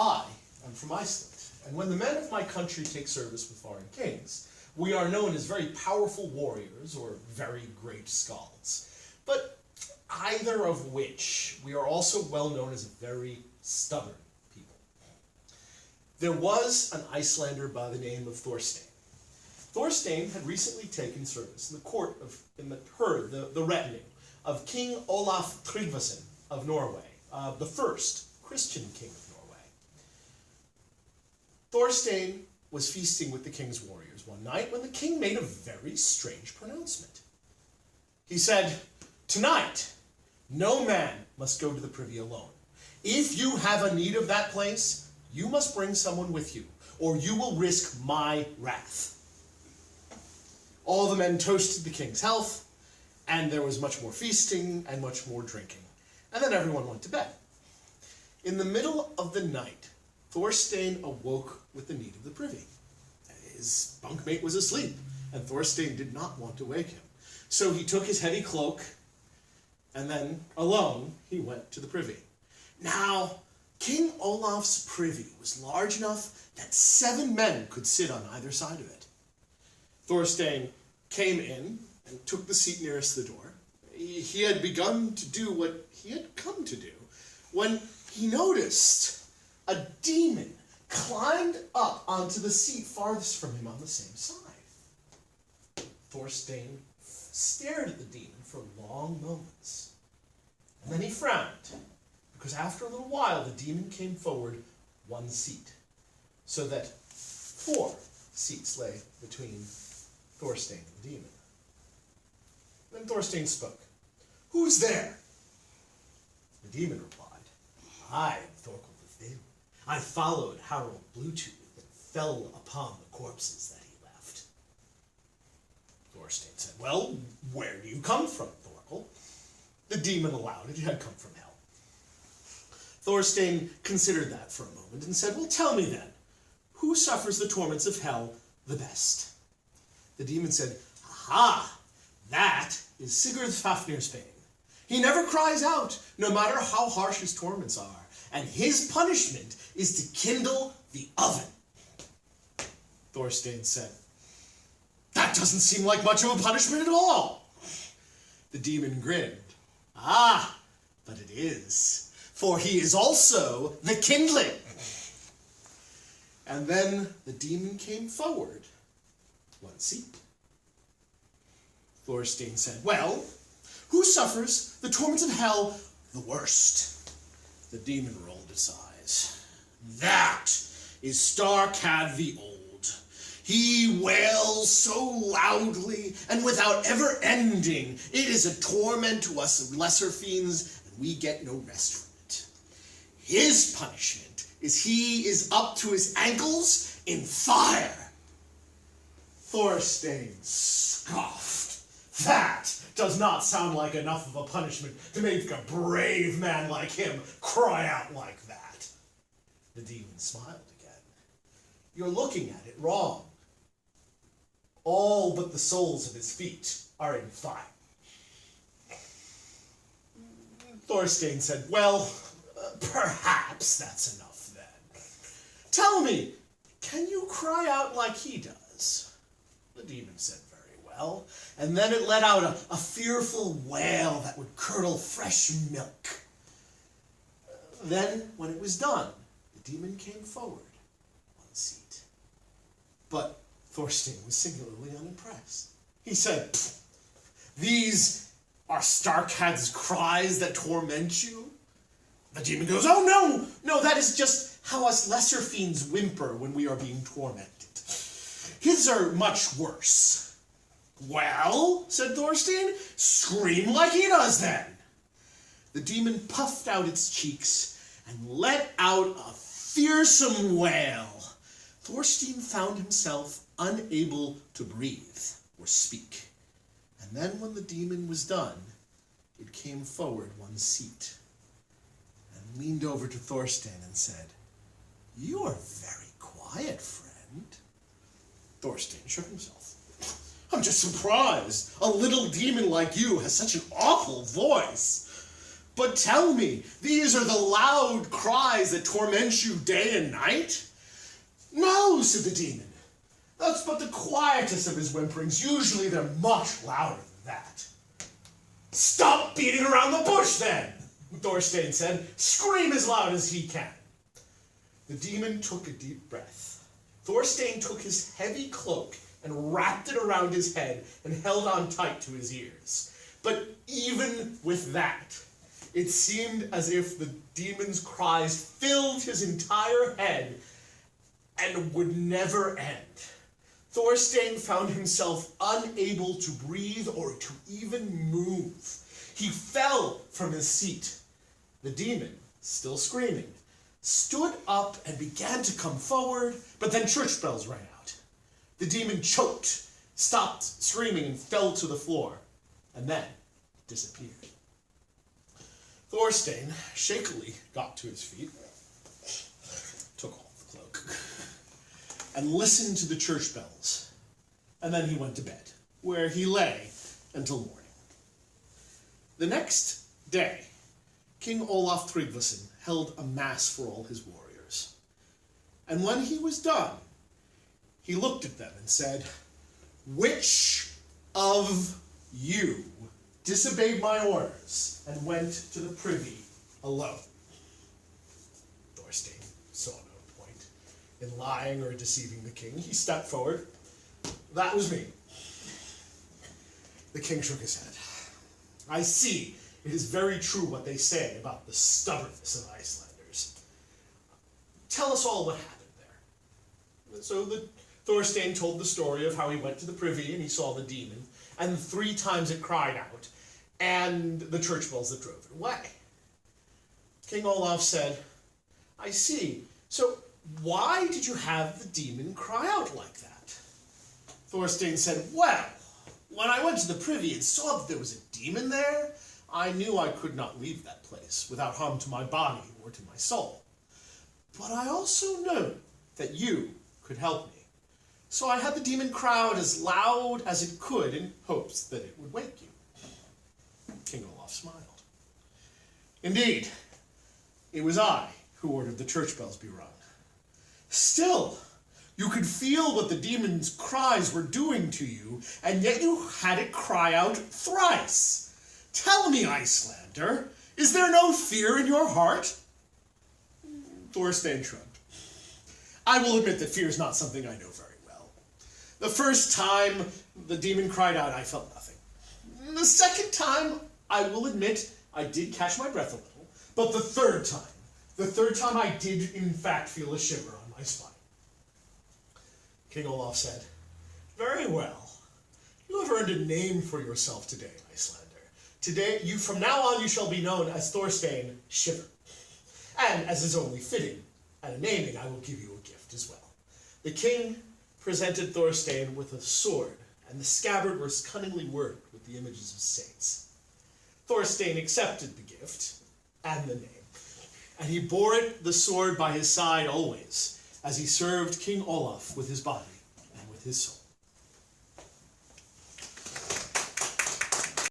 I am from Iceland, and when the men of my country take service with foreign kings, we are known as very powerful warriors or very great skalds. But either of which, we are also well known as a very stubborn people. There was an Icelander by the name of Thorstein. Thorstein had recently taken service in the court of, the retinue of King Olaf Tryggvason of Norway, the first Christian king of Norway. Thorstein was feasting with the king's warriors one night when the king made a very strange pronouncement. He said, "Tonight, no man must go to the privy alone. If you have a need of that place, you must bring someone with you, or you will risk my wrath." All the men toasted the king's health, and there was much more feasting and much more drinking. And then everyone went to bed. In the middle of the night, Thorstein awoke with the need of the privy. His bunkmate was asleep, and Thorstein did not want to wake him. So he took his heavy cloak, and then, alone, he went to the privy. Now, King Olaf's privy was large enough that 7 men could sit on either side of it. Thorstein came in and took the seat nearest the door. He had begun to do what he had come to do when he noticed a demon climbed up onto the seat farthest from him on the same side. Thorstein stared at the demon for long moments, and then he frowned, because after a little while the demon came forward 1 seat, so that 4 seats lay between Thorstein and the demon. Then Thorstein spoke. "Who's there?" The demon replied, "I am Thorkel the Thin. I followed Harald Bluetooth and fell upon the corpses that he left." Thorstein said, "Well, where do you come from, Thorkel?" The demon allowed it. It had come from hell. Thorstein considered that for a moment and said, "Well, tell me then, who suffers the torments of hell the best?" The demon said, "Aha, that is Sigurd Fafnir's bane. He never cries out, no matter how harsh his torments are, and his punishment is to kindle the oven." Thorstein said, "That doesn't seem like much of a punishment at all." The demon grinned. "Ah, but it is, for he is also the kindling." And then the demon came forward 1 seat. Thorstein said, "Well, who suffers the torments of hell the worst?" The demon rolled its eyes. "That is Starcad the Old. He wails so loudly and without ever ending. It is a torment to us lesser fiends, and we get no rest from it. His punishment is he is up to his ankles in fire." Thorstein scoffed. "That does not sound like enough of a punishment to make a brave man like him cry out like that." The demon smiled again. "You're looking at it wrong. All but the soles of his feet are in fire." Thorstein said, "Well, perhaps that's enough then. Tell me, can you cry out like he does?" The demon said, "Very well," and then it let out a fearful wail that would curdle fresh milk. Then, when it was done, the demon came forward 1 seat. But Thorstein was singularly unimpressed. He said, "These are Starcad's cries that torment you?" The demon goes, "Oh, no, that is just how us lesser fiends whimper when we are being tormented. His are much worse." "Well," said Thorstein, "scream like he does then." The demon puffed out its cheeks and let out a fearsome wail. Thorstein found himself unable to breathe or speak. And then when the demon was done, it came forward 1 seat and leaned over to Thorstein and said, "You are very quiet, friend." Thorstein shook himself. "I'm just surprised. A little demon like you has such an awful voice. But tell me, these are the loud cries that torment you day and night? No, said the demon. That's but the quietest of his whimperings. Usually they're much louder than that. Stop beating around the bush, then, Thorstein said. Scream as loud as he can. The demon took a deep breath. Thorstein took his heavy cloak and wrapped it around his head and held on tight to his ears. But even with that, it seemed as if the demon's cries filled his entire head and would never end. Thorstein found himself unable to breathe or to even move. He fell from his seat. The demon, still screaming, stood up and began to come forward, but then church bells rang out. The demon choked, stopped screaming, and fell to the floor, and then disappeared. Thorstein shakily got to his feet, took off the cloak, and listened to the church bells, and then he went to bed, where he lay until morning. The next day, King Olaf Tryggvason held a mass for all his warriors, and when he was done, he looked at them and said, "Which of you disobeyed my orders and went to the privy alone?" Thorstein saw no point in lying or deceiving the king. He stepped forward. "That was me." The king shook his head. "I see. It is very true what they say about the stubbornness of Icelanders. Tell us all what happened there." So Thorstein told the story of how he went to the privy and he saw the demon, and 3 times it cried out, and the church bells that drove it away. King Olaf said, "I see. So why did you have the demon cry out like that?" Thorstein said, "Well, when I went to the privy and saw that there was a demon there, I knew I could not leave that place without harm to my body or to my soul. But I also knew that you could help me. So I had the demon cry out as loud as it could in hopes that it would wake you." King Olaf smiled. "Indeed, it was I who ordered the church bells be rung. Still, you could feel what the demon's cries were doing to you, and yet you had it cry out thrice. Tell me, Icelander, is there no fear in your heart?" Thorstein shrugged. "I will admit that fear is not something I know very well. The first time the demon cried out, I felt nothing. The second time, I will admit, I did catch my breath a little. But the third time I did in fact feel a shiver on my spine." King Olaf said, "Very well. You have earned a name for yourself today, Icelander. Today, from now on, you shall be known as Thorstein Shiver. And as is only fitting, at a naming, I will give you a gift as well." The king presented Thorstein with a sword, and the scabbard was cunningly worked with the images of saints. Thorstein accepted the gift and the name, and he bore the sword by his side always, as he served King Olaf with his body and with his soul.